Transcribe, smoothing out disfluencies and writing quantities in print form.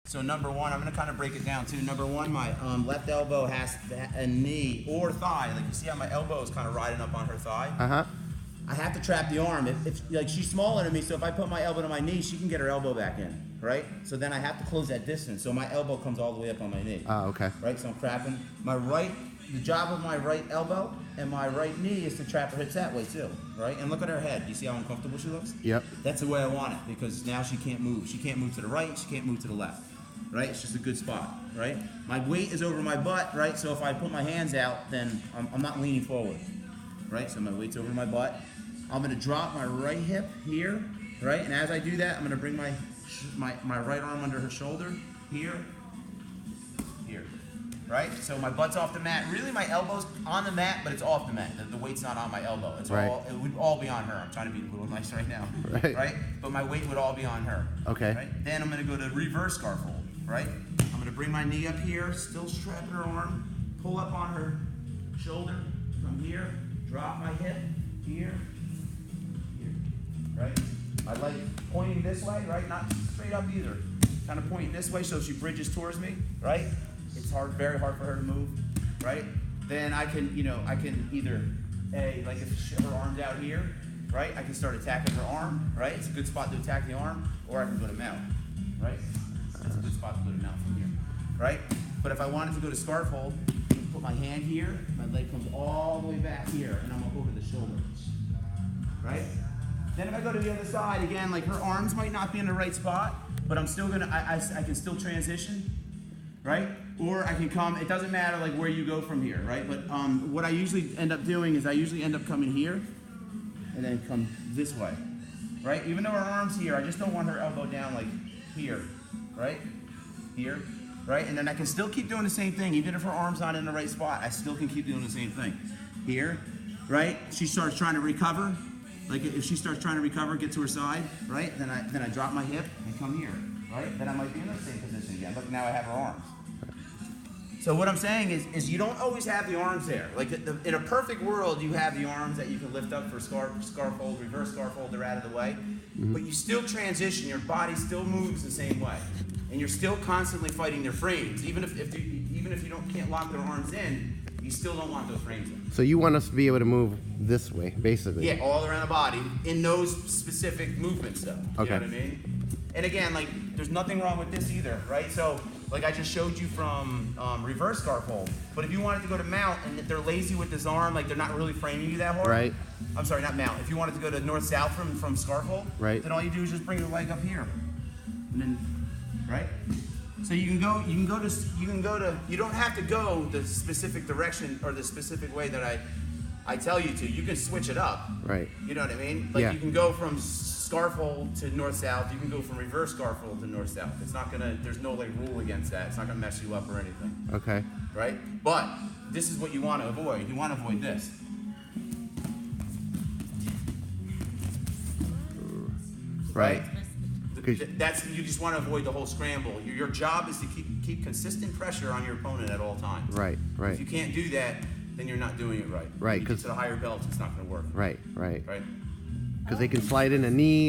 So number one, I'm gonna kind of break it down too. Number one, my left elbow has a knee or thigh. Like you see how my elbow is kind of riding up on her thigh? Uh-huh. I have to trap the arm. If like she's smaller than me, so if I put my elbow to my knee, she can get her elbow back in, right? So then I have to close that distance. So my elbow comes all the way up on my knee. Oh, okay. Right, so I'm trapping. The job of my right elbow and my right knee is to trap her hips that way too, right? And look at her head. You see how uncomfortable she looks? Yep. That's the way I want it because now she can't move. She can't move to the right, she can't move to the left, right? It's just a good spot, right? My weight is over my butt, right? So if I put my hands out, then I'm not leaning forward, right? So my weight's over my butt. I'm gonna drop my right hip here, right? And as I do that, I'm gonna bring my right arm under her shoulder, here, right? So my butt's off the mat. Really, my elbow's on the mat, but it's off the mat. The weight's not on my elbow. It's right. it would all be on her. I'm trying to be a little nice right now, right? But my weight would all be on her. Okay. Right? Then I'm gonna go to reverse scarf hold, right? I'm gonna bring my knee up here, still strapping her arm, pull up on her shoulder from here, drop my hip here, right? I like pointing this way, right? Not straight up either. Kind of pointing this way so she bridges towards me, right? It's very hard for her to move, right? Then I can either, like if her arm's out here, right? I can start attacking her arm, right? It's a good spot to attack the arm, or I can go to mount, right? That's a good spot to go to mount from here, right? But if I wanted to go to scarf hold, I can put my hand here, my leg comes all the way back here, and I'm up over the shoulder, right? Then if I go to the other side, again, like her arms might not be in the right spot, but I'm still gonna, I can still transition, right? Or I can come, it doesn't matter like where you go from here, right? But what I usually end up doing is I usually end up coming here and then come this way, right? Even though her arm's here, I just don't want her elbow down like here, right? Here, right? And then I can still keep doing the same thing. Even if her arm's not in the right spot, I still can keep doing the same thing. Here, right? She starts trying to recover. Like if she starts trying to recover, get to her side, right? Then I drop my hip and come here, right? Then I might be in the same position again. Look, now I have her arms. So what I'm saying is you don't always have the arms there. Like in a perfect world, you have the arms that you can lift up for scarf hold, reverse scarf hold, they're out of the way. But you still transition, your body still moves the same way. And you're still constantly fighting their frames. Even if you can't lock their arms in, you still don't want those frames in. So you want us to be able to move this way, basically? Yeah, all around the body in those specific movements though. Okay. You know what I mean? And again, like there's nothing wrong with this either, right? So like I just showed you from reverse scarf hold. But if you wanted to go to mount and if they're lazy with this arm, like they're not really framing you that hard. Right. I'm sorry, not mount. If you wanted to go to north-south from scarf hold, right, then all you do is just bring your leg up here. And then, right? So you can go to, you don't have to go the specific direction or the specific way that I tell you to. You can switch it up. Right. You know what I mean? Like you can go from scarf hold to north-south. You can go from reverse scarf hold to north-south. It's not gonna, there's no like rule against that. It's not gonna mess you up or anything. Okay. Right? But this is what you want to avoid. You want to avoid this. Right? That's, you just want to avoid the whole scramble. Your job is to keep consistent pressure on your opponent at all times. Right, right. If you can't do that, then you're not doing it right. Right, because to the higher belts, it's not going to work. Right, right. Right. Because they can slide in a knee.